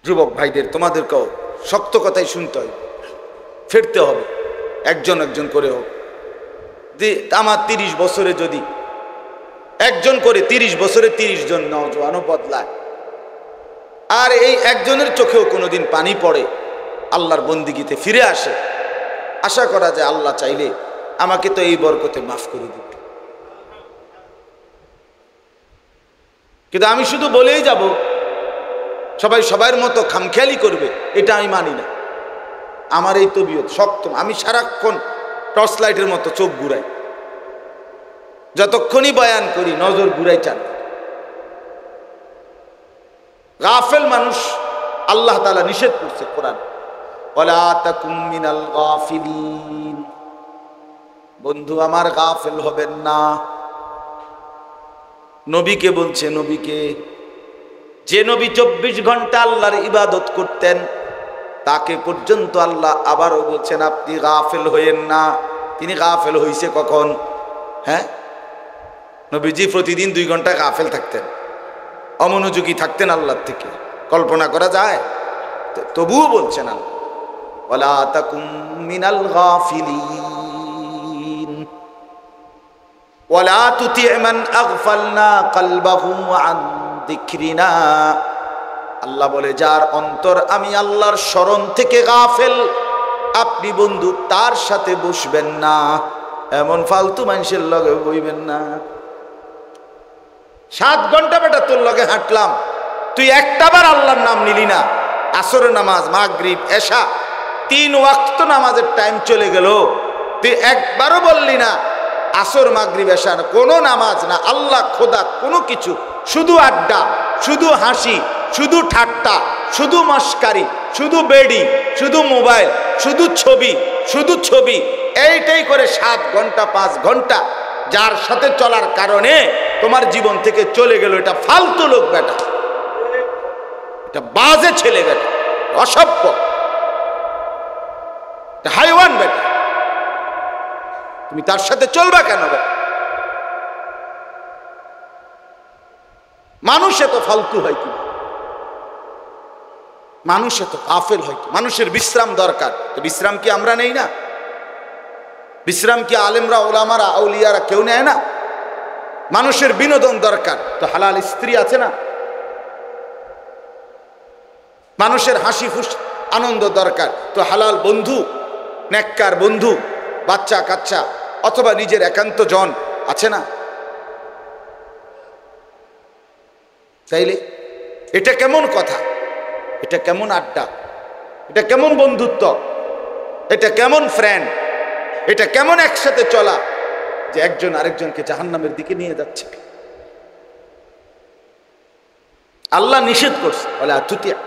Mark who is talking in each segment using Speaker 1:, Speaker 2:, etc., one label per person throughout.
Speaker 1: যুবক ভাইদের তোমাদেরকেও শক্ত কথাই শুনতে হবে, ফিরতে হবে, একজন একজন করে হোক। যে আমার 30 বছরে যদি একজন করে 30 বছরে 30 জন নওজোয়ানও বদলায়, আর এই একজনের চোখেও কোনোদিন পানি পড়ে, আল্লাহর বন্দিগিতে ফিরে আসে, আশা করা যায় আল্লাহ চাইলে আমাকে তো এই বরকতে মাফ করে দিবে। কিন্তু আমি শুধু বলেই যাব সবাই সবার মতো খামখেয়ালি করবে, এটা আমি মানি না। আমার এই তবিয়ত শক্ত, আমি সারাক্ষণ টর্চ লাইটের মতো চোখ ঘুরাই, যতক্ষণই বয়ান করি নজর ঘুরাই চান। গাফেল মানুষ আল্লাহ তাআলা নিষেধ করছে কোরআন, ওয়ালা তাকুম মিনাল গাফিলিন। বন্ধু আমার গাফেল হবেন না। নবীকে বলছে, নবীকে, যে নবী 24 ঘন্টা আল্লাহর ইবাদত করতেন তাকে পর্যন্ত আল্লাহ আবারও বলছেন আপনি গাফেল হইয়েন না। তিনি গাফেল হইছে কখন? হ্যাঁ, নবীজি প্রতিদিন 2 ঘন্টা গাফেল থাকতেন, অমনোযোগী থাকতেন আল্লাহর থেকে, কল্পনা করা যায়? তবুও বলছেন আল্লাহ ওয়ালা তাকুম মিনাল গাফিলিন ওয়ালা তুতি মান আগফালনা কলবাহু আন যিকরিনা। আল্লাহ বলে যার অন্তর আমি আল্লাহর স্মরণ থেকে গাফেল, আপনি বন্ধু তার সাথে বসবেন না, এমন ফালতু মানুষের লগে বইবেন না। 7 ঘন্টা বেটা তোর লগে হাঁটলাম, তুই একটাবার আল্লাহর নাম নিলি না। আসরের নামাজ, মাগরিব, এশা 3 ওয়াক্ত নামাজের টাইম চলে গেল, তুই একবারও বললি না আসর মাগরিব এশা কোনো নামাজ না, আল্লাহ খোদা কোনো কিছু, শুধু আড্ডা, শুধু হাসি, শুধু ঠাট্টা, শুধু মস্কারি, শুধু বেডি, শুধু মোবাইল, শুধু ছবি, শুধু ছবি, এইটাই করে 7 ঘন্টা 5 ঘন্টা যার সাথে চলার কারণে তোমার জীবন থেকে চলে গেল। এটা ফালতু লোক বেটা, এটা বাজে ছেলে বেটা, অসভ্য, এটা হাইওয়ান বেটা, তুমি তার সাথে চলবা কেন বেটা? মানুষ এত ফালতু হয় কি? মানুষ এত গাফেল হয় কি? মানুষের বিশ্রাম দরকার, তো বিশ্রাম কি আমরা নেই না? বিশ্রাম কি আলেমরা, ওলামারা, আউলিয়ারা কেউ নেয় না? মানুষের বিনোদন দরকার, তো হালাল স্ত্রী আছে না? মানুষের হাসি ফুস আনন্দ দরকার, তো হালাল বন্ধু, নেককার বন্ধু, বাচ্চা কাচ্চা অথবা নিজের একান্ত জন আছে না? তাইলে এটা কেমন কথা? এটা কেমন আড্ডা? এটা কেমন বন্ধুত্ব? এটা কেমন ফ্রেন্ড? এটা কেমন একসাথে চলা যে একজন আরেকজনকে জাহান্নামের দিকে নিয়ে যাচ্ছে? আল্লাহ নিষেধ করছে, বলে আতুতিয়া,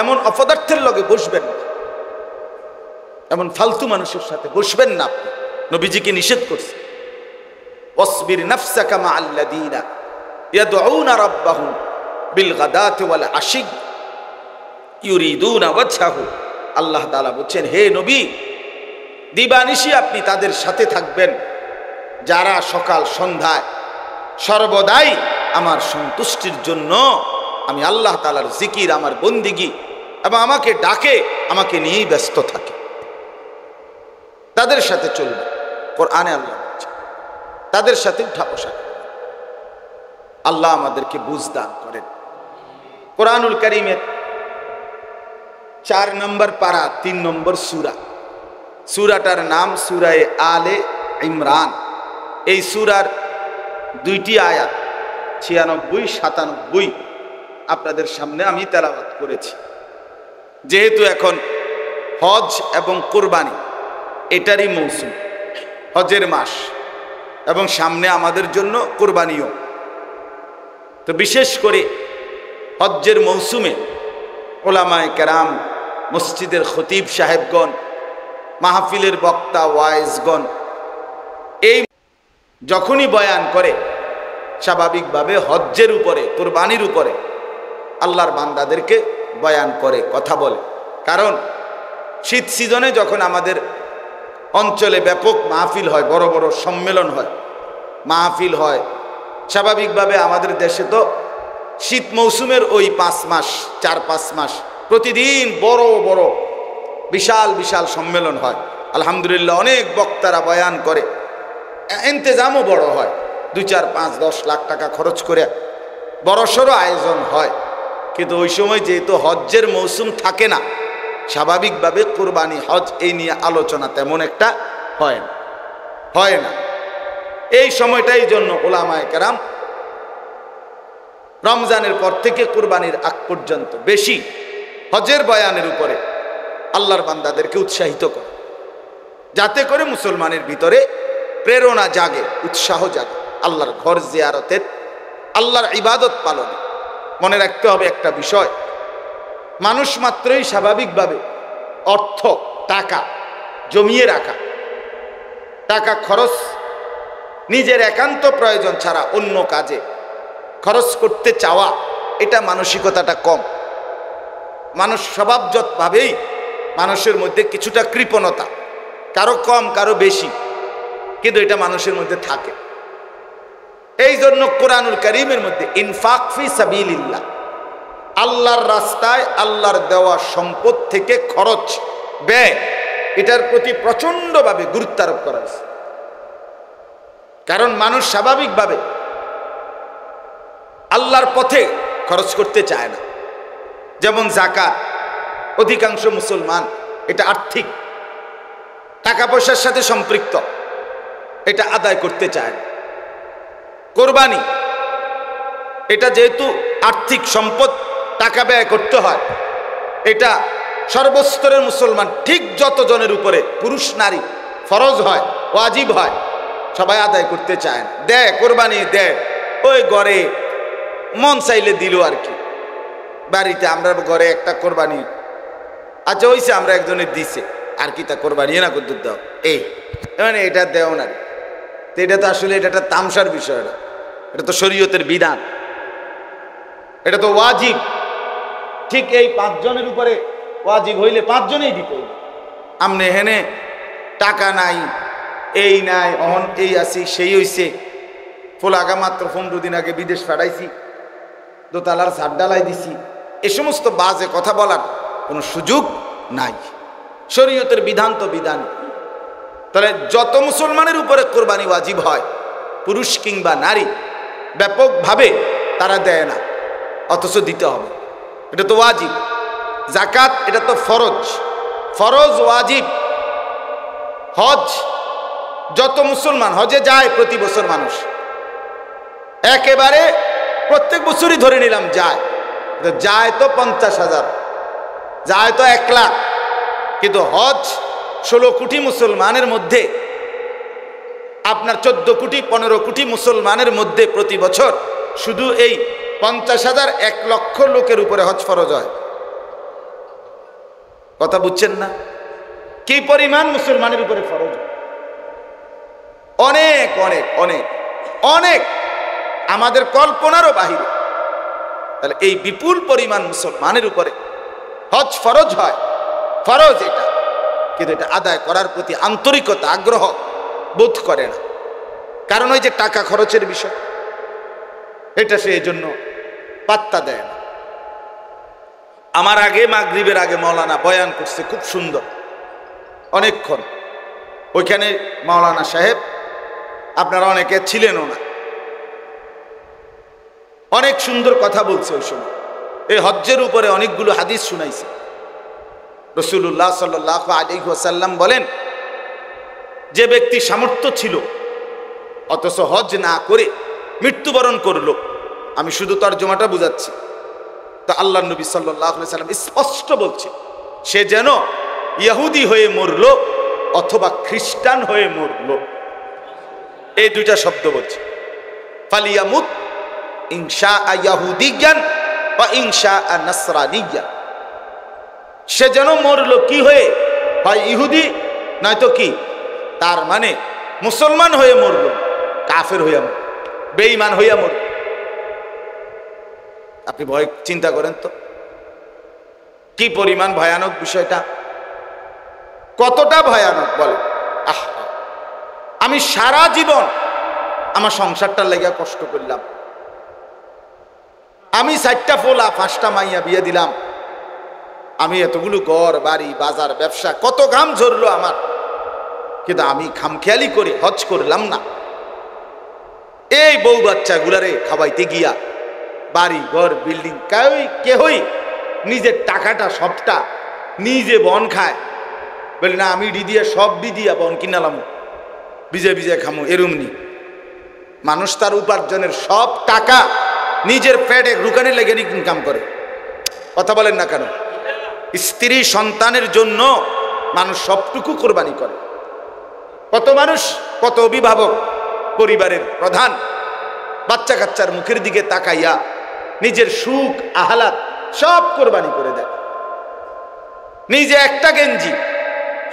Speaker 1: এমন অপদার্থের লগে বসবেন না, এমন ফালতু মানুষের সাথে বসবেন না। আপনি নবীজিকে নিষেধ করছে, ওয়াসবির নাফসাকা মা আল্লাযীনা ইয়াদউনা রাব্বাহুম বিল গাদাতি ওয়াল আশি ইউরিদুনা ওয়াজহাহু। আল্লাহ তাআলা বলেন, হে নবী, দিবানিশি আপনি তাদের সাথে থাকবেন যারা সকাল সন্ধ্যায় সর্বদাই আমার সন্তুষ্টির জন্য, আমি আল্লাহ তাআলার জিকির, আমার বন্দিগি এবং আমাকে ডাকে, আমাকে নিয়েই ব্যস্ত থাকে, তাদের সাথে চলবে। কোরআনে আল্লাহ বলছে তাদের সাথে উঠা বসা। আল্লাহ আমাদেরকে বুঝ দান করেন। কোরআনুল কারীমের 4 নম্বর পারা 3 নম্বর সূরা, সূরাটার নাম সূরায়ে আলে ইমরান। এই সূরার 2টি আয়াত 96-97 আপনাদের সামনে আমি তেলাওয়াত করেছি। যেহেতু এখন হজ এবং কুরবানি এটারই মৌসুম, হজের মাস, এবং সামনে আমাদের জন্য কুরবানিও, তো বিশেষ করে হজ্জের মৌসুমে ওলামায়ে কেরাম, মসজিদের খতিব সাহেবগণ, মাহফিলের বক্তা ওয়াইজগণ এই যখনই বয়ান করে স্বাভাবিকভাবে হজ্জের উপরে, কুরবানির উপরে আল্লাহর বান্দাদেরকে বয়ান করে, কথা বলে। কারণ শীত সিজনে যখন আমাদের অঞ্চলে ব্যাপক মাহফিল হয়, বড় বড় সম্মেলন হয়, মাহফিল হয়, স্বাভাবিকভাবে আমাদের দেশে তো শীত মৌসুমের ওই 5 মাস 4-5 মাস প্রতিদিন বড় বড় বিশাল বিশাল সম্মেলন হয়। আলহামদুলিল্লাহ, অনেক বক্তারা বয়ান করে, ইন্তেজামও বড় হয়, 2, 4, 5, 10 লাখ টাকা খরচ করে বড়সড় আয়োজন হয়। কিন্তু ওই সময় যেহেতু হজ্জের মৌসুম থাকে না, স্বাভাবিকভাবে কুরবানি হজ এই নিয়ে আলোচনা তেমন একটা হয় না। এই সময়টাই জন্য উলামায়ে কেরাম রমজানের পর থেকে কুরবানির আগ পর্যন্ত বেশি হজের বয়ানের উপরে আল্লাহর বান্দাদেরকে উৎসাহিত করে, যাতে করে মুসলমানের ভিতরে প্রেরণা জাগে, উৎসাহ জাগে আল্লাহর ঘর জিয়ারতের, আল্লাহর ইবাদত পালনে। মনে রাখতে হবে একটা বিষয়, মানুষ মাত্রই স্বাভাবিকভাবে অর্থ টাকা জমিয়ে রাখা, টাকা খরচ নিজের একান্ত প্রয়োজন ছাড়া অন্য কাজে খরচ করতে চাওয়া, এটা মানসিকতাটা কম। মানুষ স্বভাবজতভাবেই মানুষের মধ্যে কিছুটা কৃপণতা, কারো কম কারো বেশি, কিন্তু এটা মানুষের মধ্যে থাকে। এই জন্য কোরআনুল কারীমের মধ্যে ইনফাক ফি সাবিলিল্লাহ, আল্লাহর রাস্তায় আল্লাহর দেওয়া সম্পদ থেকে খরচ ব্যয়, এটার প্রতি প্রচন্ডভাবে গুরুত্ব আরোপ করা হয়েছে। কারণ মানুষ স্বাভাবিকভাবে আল্লাহর পথে খরচ করতে চায় না। যেমন যাকাত, অধিকাংশ মুসলমান এটা আর্থিক টাকা পয়সার সাথে সম্পৃক্ত, এটা আদায় করতে চায় না। কোরবানি এটা যেহেতু আর্থিক সম্পদ, টাকা ব্যয় করতে হয়, এটা সর্বস্তরের মুসলমান ঠিক যতজনের উপরে পুরুষ নারী ফরজ হয়, ওয়াজিব হয়, সবাই আদায় করতে চায় না। দেয়, কোরবানি দেয়, ওই ঘরে মন চাইলে দিল আর কি। বাড়িতে আমরা ঘরে একটা কোরবানি আচ্ছা হইছে, আমরা একজনের দিছে আর কি, তা কোরবানি না করতে দাও, এই মানে এটা দেও না। তো এটা তো আসলে এটা একটা তামসার বিষয় না, এটা তো শরীয়তের বিধান, এটা তো ওয়াজিব। ঠিক এই 5 জনের উপরে ওয়াজিব হইলে 5 জনেই দিতে হইবে। আমনে হেনে টাকা নাই, এই নাই, অহন এই আছি, সেই হইছে, ফোলাগা মাত্র 15 দিন আগে বিদেশ পাঠাইছি, দোতলার ছাদ ডালাই দিছি, এ সমস্ত বাজে কথা বলার কোনো সুযোগ নাই। শরীয়তের বিধান তো বিধান। তাহলে যত মুসলমানের উপরে কোরবানি ওয়াজিব হয়, পুরুষ কিংবা নারী, ব্যাপকভাবে তারা দেয় না, অথচ দিতে হবে, এটা তো ওয়াজিব। যাকাত এটা তো ফরজ, ফরজ ওয়াজিব। হজ যত মুসলমান হজে যায় প্রতি বছর মানুষ, একেবারে প্রত্যেক বছরই ধরে নিলাম যায় তো 50,000, যায় তো 1 লাখ, কিন্তু হজ 16 কোটি মুসলমানের মধ্যে, আপনার 14 কোটি 15 কোটি মুসলমানের মধ্যে প্রতি বছর শুধু এই 50,000 1 লক্ষ লোকের উপরে হজ ফরজ হয়। কথা বুঝছেন না? কি পরিমাণ মুসলমানের উপরে ফরজ? অনেক অনেক অনেক অনেক, আমাদের কল্পনারও বাহিরে। তাহলে এই বিপুল পরিমাণ মুসলমানের উপরে হজ ফরজ হয়, ফরজ এটা, কিন্তু এটা আদায় করার প্রতি আন্তরিকতা, আগ্রহ বোধ করে না। কারণ ওই যে টাকা খরচের বিষয়, এটা সে এই জন্য পাত্তা দেয় না। আমার আগে মাগরিবের আগে মাওলানা বয়ান করছে, খুব সুন্দর, অনেকক্ষণ। ওইখানে মাওলানা সাহেব, আপনারা অনেকে ছিলেনও না, অনেক সুন্দর কথা বলছে ওই সময়। এই হজ্জের উপরে অনেকগুলো হাদিস শুনাইছে। রাসূলুল্লাহ সাল্লাল্লাহু আলাইহি ওয়াসাল্লাম বলেন, যে ব্যক্তি সামর্থ্য ছিল অথচ হজ না করে মৃত্যুবরণ করলো, আমি শুধু তর্জমাটা বুঝাচ্ছি, তো আল্লাহর নবী সাল্লাল্লাহু আলাইহি ওয়াসাল্লাম স্পষ্ট বলছে, সে যেন ইহুদি হয়ে মরলো অথবা খ্রিস্টান হয়ে মরলো। এই দুইটা শব্দ বলছে, ফালিয়ামুত ইনশা ইয়াহুদিয়ান বা ইনশা নাসরানিয়ান। সে যেন মরলো কি হয়ে, হয় ইহুদি নয়তো কি, তার মানে মুসলমান হয়ে মরলো, কাফের হইয়া মরল, বেঈমান হইয়া মরল। আপনি ভয় চিন্তা করেন তো কি পরিমাণ ভয়ানক বিষয়টা, কতটা ভয়ানক বলে। আমি সারা জীবন আমার সংসারটার লেগে কষ্ট করলাম, আমি 4টা পোলা 5টা মাইয়া বিয়ে দিলাম, আমি এতগুলো ঘর বাড়ি বাজার ব্যবসা, কত ঘাম ঝরলো আমার, কিন্তু আমি খামখেয়ালি করে হজ করলাম না। এই বউ বাচ্চা গুলারে খাওয়াইতে গিয়া বাড়ি ঘর বিল্ডিং কেহই নিজের টাকাটা সবটা নিজে বন খায়, বলি না আমি দিয়া সব দিয়া বন কিনালাম, বিজে বিজে খামো, এরুমনি। মানুষ তার উপার্জনের সব টাকা নিজের পেটে রুকানে লেগে ইনকাম করে। কথা বলেন না কেন? স্ত্রী সন্তানের জন্য মানুষ সবটুকু কোরবানি করে। কত মানুষ, কত অভিভাবক, পরিবারের প্রধান বাচ্চা কাচ্চার মুখের দিকে তাকাইয়া নিজের সুখ আহ্লাদ সব কোরবানি করে দেয়। নিজে একটা গেঞ্জি,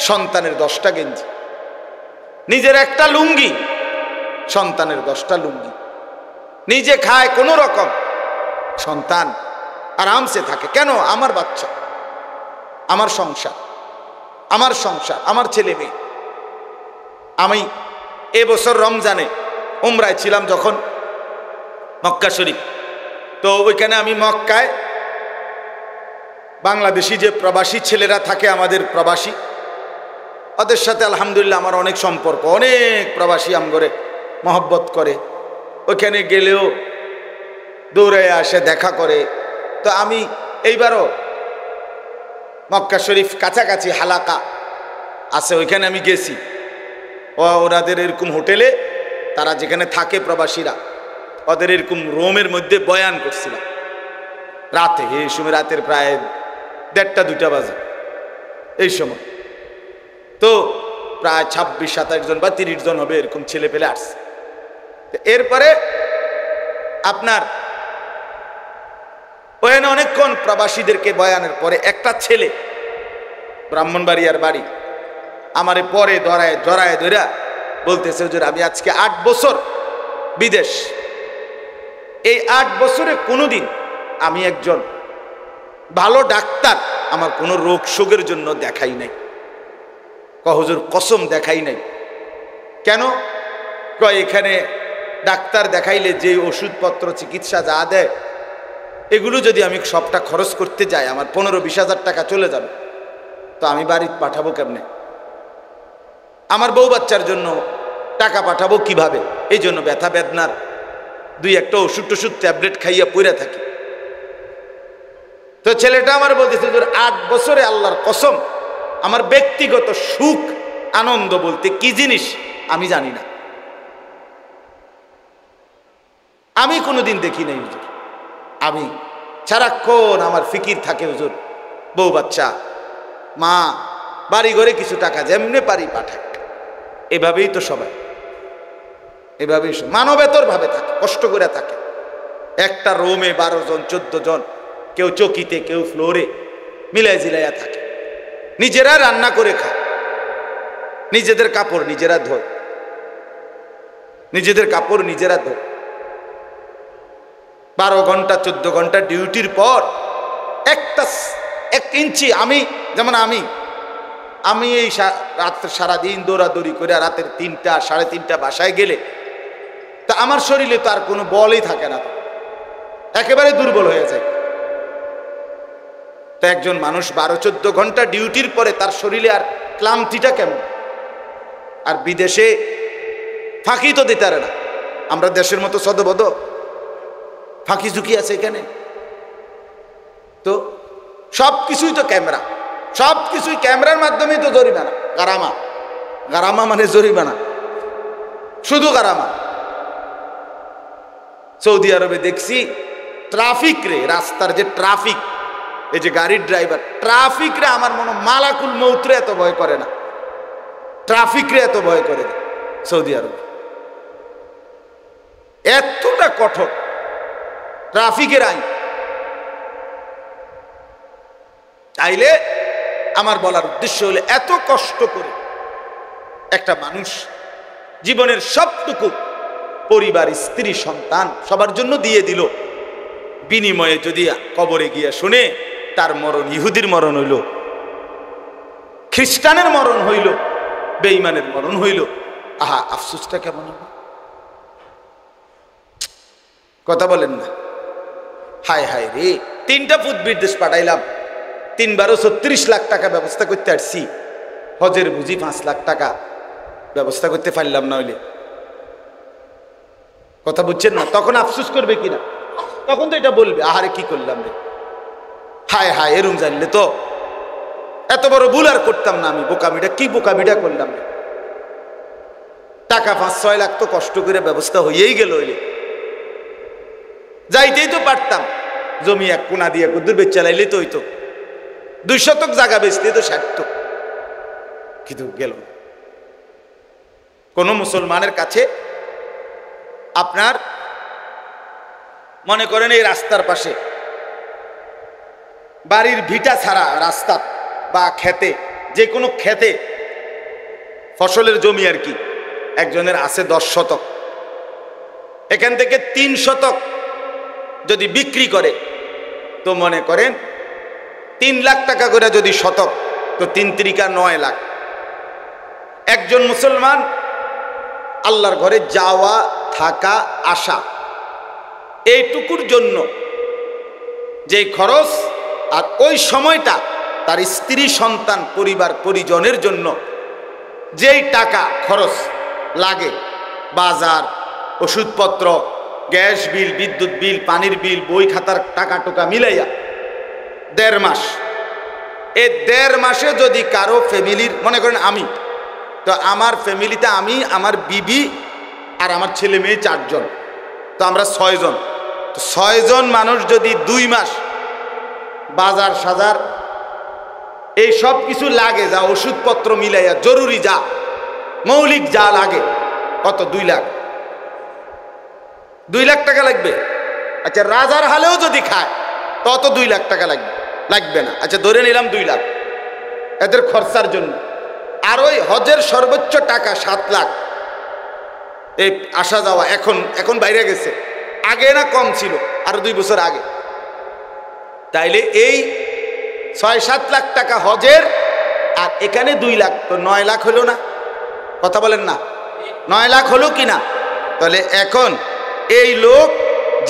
Speaker 1: সন্তানের 10টা গেঞ্জি, নিজের একটা লুঙ্গি, সন্তানের 10টা লুঙ্গি, নিজে খায় কোনো রকম, সন্তান আরামসে থাকে। কেন? আমার বাচ্চা, আমার সংসার, আমার সংসার, আমার ছেলে মেয়ে। আমি এবছর রমজানে উমরায় ছিলাম যখন মক্কা শরীফ, তো ওইখানে আমি মক্কায় বাংলাদেশি যে প্রবাসী ছেলেরা থাকে, আমাদের প্রবাসী, ওদের সাথে আলহামদুলিল্লাহ আমার অনেক সম্পর্ক। অনেক প্রবাসী আমগরে মহব্বত করে, ওইখানে গেলেও দৌড়ে আসে, দেখা করে। তো আমি এইবারও মক্কা শরীফ কাছাকাছি হালাকা আছে, ওইখানে আমি গেছি। ওনাদের এরকম হোটেলে, তারা যেখানে থাকে প্রবাসীরা, ওদের এরকম রুমের মধ্যে বয়ান করছিলাম রাতে। এই সময় রাতের প্রায় 1:30-2টা বাজে এই সময়। তো প্রায় 26-27 জন বা 30 জন হবে এরকম ছেলে পেলে আসছে। এরপরে আপনার ওখানে অনেকক্ষণ প্রবাসীদেরকে বয়ানের পরে একটা ছেলে, ব্রাহ্মণবাড়িয়ার বাড়ি, আমারে পরে জড়ায় ধরা বলতেছে, হুজুর আমি আজকে 8 বছর বিদেশ, এই 8 বছরে কোনোদিন আমি একজন ভালো ডাক্তার আমার কোনো রোগ শোকের জন্য দেখাই নাই। হুজুর কসম দেখাই নাই। কেন? এখানে ডাক্তার দেখাইলে যে ওষুধপত্র চিকিৎসা যা দেয়, এগুলো যদি আমি সবটা খরচ করতে যাই আমার 15-20 হাজার টাকা চলে যাবে, তো আমি বাড়ি পাঠাবো কেমনে? আমার বউ বাচ্চার জন্য টাকা পাঠাবো কিভাবে? এই জন্য ব্যথা বেদনার 2-1টা ওষুধ টষুধ ট্যাবলেট খাইয়া পড়ে থাকি। তো ছেলেটা আমার বলতেছে, 8 বছরে আল্লাহর কসম আমার ব্যক্তিগত সুখ আনন্দ বলতে কি জিনিস আমি জানি না, আমি কোনোদিন দেখি নাই হুজুর। আমি সারাক্ষণ আমার ফিকির থাকে হুজুর, বউ বাচ্চা, মা, বাড়ি ঘরে কিছু টাকা যেমনি পারি পাঠাক। এভাবেই তো সবাই, এভাবেই মানবেতর ভাবে থাকে, কষ্ট করে থাকে। একটা রুমে 12 জন 14 জন, কেউ চকিতে কেউ ফ্লোরে মিলাই জিলাইয়া থাকে। নিজেরা রান্না করে খায়, নিজেদের কাপড় নিজেরা ধোয়, নিজেদের কাপড় নিজেরা ধোয়। 12 ঘন্টা 14 ঘন্টা ডিউটির পর 1 ইঞ্চি, আমি যেমন আমি এই রাত্রে সারাদিন দৌড়াদৌড়ি করে রাতের 3টা 3:30 বাসায় গেলে তা আমার শরীরে তো আর কোনো বলই থাকে না, একেবারে দুর্বল হয়ে যায়। তো একজন মানুষ 12-14 ঘন্টা ডিউটির পরে তার শরীরে আর ক্লান্তিটা কেমন? আর বিদেশে ফাঁকি তো দিতে পারে না, আমরা দেশের মতো সদবদ ফাঁকি ঝুঁকি আছে এখানে। তো সব কিছুই তো ক্যামেরা, সব কিছুই ক্যামেরার মাধ্যমেই তো জরিমানা। গারামা মানে জরিমানা, শুধু গারামা। সৌদি আরবে দেখছি ট্রাফিক রে, রাস্তার যে ট্রাফিক, এই যে গাড়ির ড্রাইভার, ট্রাফিক রে আমার মনে মালাকুল মৌত রে এত ভয় করে না, ট্রাফিক রে এত ভয় করে সৌদি আরবে। এতটা কঠোর ট্রাফিকের আইন। তাইলে আমার বলার উদ্দেশ্য হলো, এত কষ্ট করে একটা মানুষ জীবনের সবটুকু পরিবার, স্ত্রী, সন্তান সবার জন্য দিয়ে দিল, বিনিময়ে যদি কবরে গিয়ে শুনে তার মরণ ইহুদির মরণ হইল, খ্রিস্টানের মরণ হইল, বেঈমানের মরণ হইল, আহা আফসোসটা কেমন হবে? কথা বলেন না? হায় হায় রে, 3টা ফুট বিদেশ পাঠাইলাম, 3বারও 36 লাখ টাকা ব্যবস্থা করতে আসছি, হজের বুঝি 5 লাখ টাকা ব্যবস্থা করতে পারলাম না। হইলে কথা বুঝছেন না? তখন আফসোস করবে কিনা? তখন তো এটা বলবে, আহারে কি করলাম রে, হায় হায় এরম জানলে তো এত বড় ভুল আর করতাম না আমি, বোকামিটা কি বোকামিটা করলাম রে। টাকা 5-6 লাখ তো কষ্ট করে ব্যবস্থা হয়েই গেল, হইলে যাইতেই তো পারতাম, জমি এক কোনা দিয়ে কুদ্দুর বেচ চালাইলে তো হইতো, 2 শতক জায়গা বেচলে তো সারত, কিন্তু গেল। কোন মুসলমানের কাছে আপনার মনে করেন এই রাস্তার পাশে বাড়ির ভিটা ছাড়া রাস্তা বা খেতে, যে কোনো খেতে ফসলের জমি আর কি, একজনের আছে 10 শতক, এখান থেকে 3 শতক যদি বিক্রি করে তো মনে করেন 3 লাখ টাকা করে যদি শতক, তো 3 × 9 লাখ। একজন মুসলমান আল্লাহর ঘরে যাওয়া থাকা আসা এইটুকুর জন্য যে খরচ, আর ওই সময়টা তার স্ত্রী সন্তান পরিবার পরিজনের জন্য যেই টাকা খরচ লাগে, বাজার, ওষুধপত্র, গ্যাস বিল, বিদ্যুৎ বিল, পানির বিল, বই খাতার টাকা টোকা মিলাইয়া 1.5 মাস, এই 1.5 মাসে যদি কারো ফ্যামিলির, মনে করেন আমি, তো আমার ফ্যামিলিতে আমি, আমার বিবি আর আমার ছেলে মেয়ে 4 জন, তো আমরা 6 জন, তো 6 জন মানুষ যদি 2 মাস বাজার সাজার এই সব কিছু লাগে, যা ওষুধপত্র মিলাইয়া জরুরি যা মৌলিক যা লাগে, কত 2 লাখ, 2 লাখ টাকা লাগবে। আচ্ছা রাজার হালেও যদি খায় তত 2 লাখ টাকা লাগবে না। আচ্ছা ধরে নিলাম 2 লাখ এদের খরচার জন্য, আর ওই হজের সর্বোচ্চ টাকা 7 লাখ, এই আসা যাওয়া এখন বাইরে গেছে, আগে না কম ছিল, আরো 2 বছর আগে, তাইলে এই 6-7 লাখ টাকা হজের, আর এখানে 2 লাখ, তো 9 লাখ হলো না? কথা বলেন না, 9 লাখ হলো কিনা? তাহলে এখন এই লোক,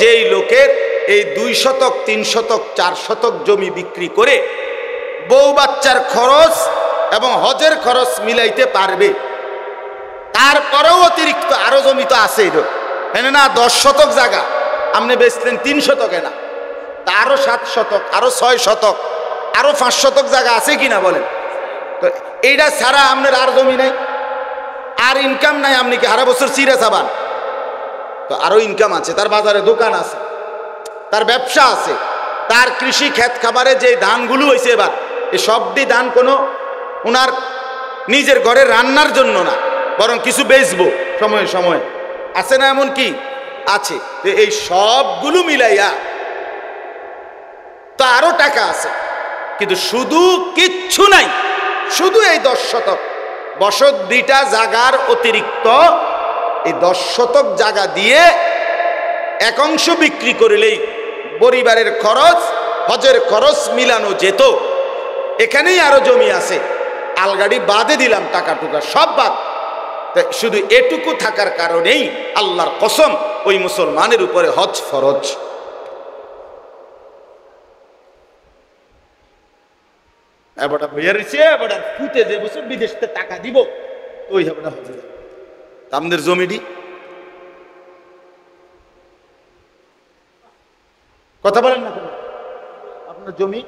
Speaker 1: যেই লোকের এই 2 শতক 3 শতক 4 শতক জমি বিক্রি করে বউ বাচ্চার খরচ এবং হজের খরচ মিলাইতে পারবে, তারপরেও অতিরিক্ত আরো জমি তো আছে, না 10 শতক জায়গা আপনি বেচলেন 3 শতকে না, তা আরো 7 শতক, আরো 6 শতক, আরো 5 শতক জায়গা আছে কিনা বলেন? তো এইটা ছাড়া আপনার আর জমি নাই, আর ইনকাম নাই, আপনি কি সারা বছর চিড়া চাবান? তো আরো ইনকাম আছে, তার বাজারে দোকান আছে, তার ব্যবসা আছে, তার কৃষি ক্ষেত খাবারে যে ধানগুলো হয়েছে এবার, এই সবটি ধান কোনো ওনার নিজের ঘরে রান্নার জন্য না, বরং কিছু বেচবো সময়ে সময়ে, আছে না? এমন কি আছে? এই সবগুলো মিলাইয়া তো আরো টাকা আছে, কিন্তু শুধু কিচ্ছু নাই, শুধু এই 10 শতক বসত দুইটা জায়গার অতিরিক্ত এই 10 শতক জায়গা দিয়ে এক অংশ বিক্রি করলেই পরিবারের খরচ, হজের খরচ মিলানো যেত। এখানেই আরো জমি আছে, আলগাড়ি বাদে দিলাম, টাকা টুকা সব বাদ, শুধু এটুকু থাকার কারণেই আল্লাহর কসম ওই মুসলমানের উপরে হজ ফরজ। এবারটা বইয়া রয়েছে, এবারটা ফুটে যে বছর বিদেশ থেকে টাকা দিব, ওই হবে না হজে যাবে। আমাদের জমিটি কথা বলেন না কেন? আপনার জমি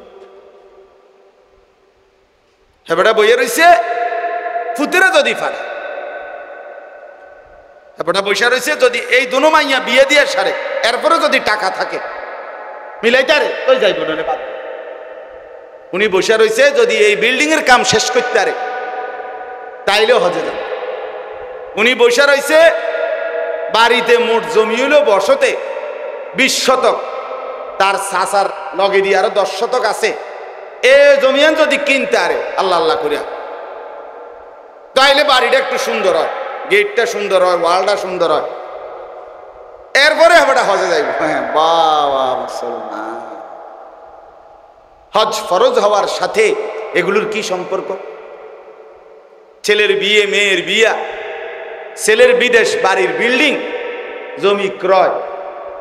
Speaker 1: হেবাটা বইয়া রয়েছে, ফুতেরা যদি ফাড়ে, হেবাটা বৈশা রয়েছে, যদি এই দুনো মাইয়া বিয়ে দিয়ে সারে, এরপরে যদি টাকা থাকে মিলাইতারে ওই যাইব, নইলে বাদ। উনি বসে রয়েছে, যদি এই বিল্ডিং এর কাম শেষ করতে পারে তাইলেও হজে যাবে। উনি বসে রয়েছে, বাড়িতে মোট জমি হলো বসতে 20 শতক, তার চাচার লগে দিয়ে আরো 10 শতক আছে, এ জমিয়ান যদি কিনতে আরে আল্লাহ আল্লাহ করিয়া, তাইলে বাড়িটা একটু সুন্দর হয়, গেটটা সুন্দর হয়, ওয়ালটা সুন্দর হয়, এরপরে হবে হজে যাইব। হ্যাঁ বাবা মুসলমান, হজ ফরজ হওয়ার সাথে এগুলোর কি সম্পর্ক? ছেলের বিয়ে, মেয়ের বিয়া, ছেলের বিদেশ, বাড়ির বিল্ডিং, জমি ক্রয়,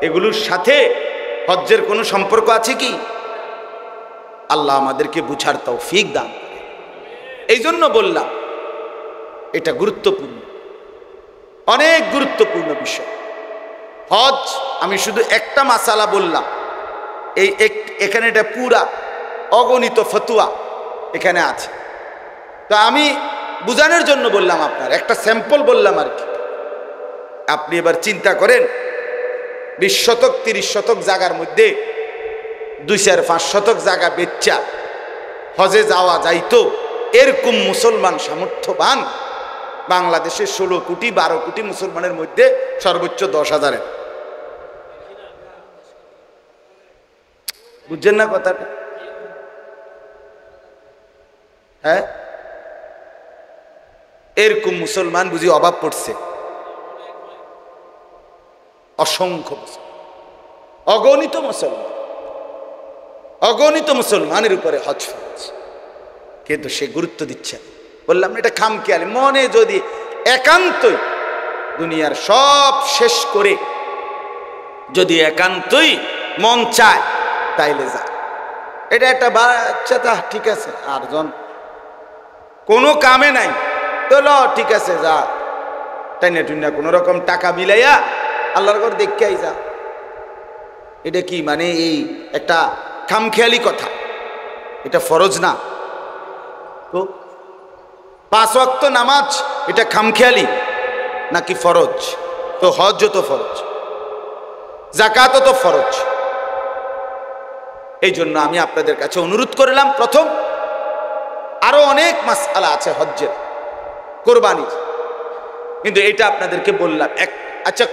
Speaker 1: এগুলোর সাথে হজ্জের কোনো সম্পর্ক আছে কি? আল্লাহ আমাদেরকে বুঝার তৌফিক দান। এই জন্য বললাম এটা গুরুত্বপূর্ণ, অনেক গুরুত্বপূর্ণ বিষয় হজ। আমি শুধু একটা মাসালা বললাম, এখানে এটা পুরা অগণিত ফতুয়া এখানে আছে। তো আমি বুঝানোর জন্য বললাম, আপনার একটা স্যাম্পল বললাম আর কি। আপনি এবার চিন্তা করেন 20 শতক 30 শতক জায়গার মধ্যে 2-4-5 শতক জায়গা বেচ্চা হজে যাওয়া যাইতো, এরকম মুসলমান সামর্থ্যবান বাংলাদেশে 16 কোটি 12 কোটি মুসলমানের মধ্যে সর্বোচ্চ 10,000। বুঝছেন না কথাটা? হ্যাঁ, এরকম মুসলমান বুঝি অভাব পড়ছে? অসংখ্য অগণিত মুসলমান, অগণিত মুসলমানের উপরে হজ ফরজ, কিন্তু সে গুরুত্ব দিচ্ছে। বললাম এটা খামখেয়ালি। মনে যদি একান্তই দুনিয়ার সব শেষ করে যদি একান্তই মন চায় তাইলে যা, এটা একটা বাচ্চা, তা ঠিক আছে। আর জন কোনো কামে নাই তো ঠিক আছে যা, টাইনা টুইনা কোনো রকম টাকা মিলাইয়া আল্লাহর ঘর দেখে যা। এটা কি মানে এই একটা খামখেয়ালি কথা? এটা ফরজ না তো? 5 ওয়াক্ত নামাজ এটা খামখেয়ালি নাকি ফরজ? তো হজ তো ফরজ, যাকাতও তো ফরজ। এই জন্য আমি আপনাদের কাছে অনুরোধ করলাম, প্রথম আরো অনেক মাসআলা আছে হজ্জের, কোরবানির, কিন্তু এটা আপনাদেরকে বললাম। আচ্ছা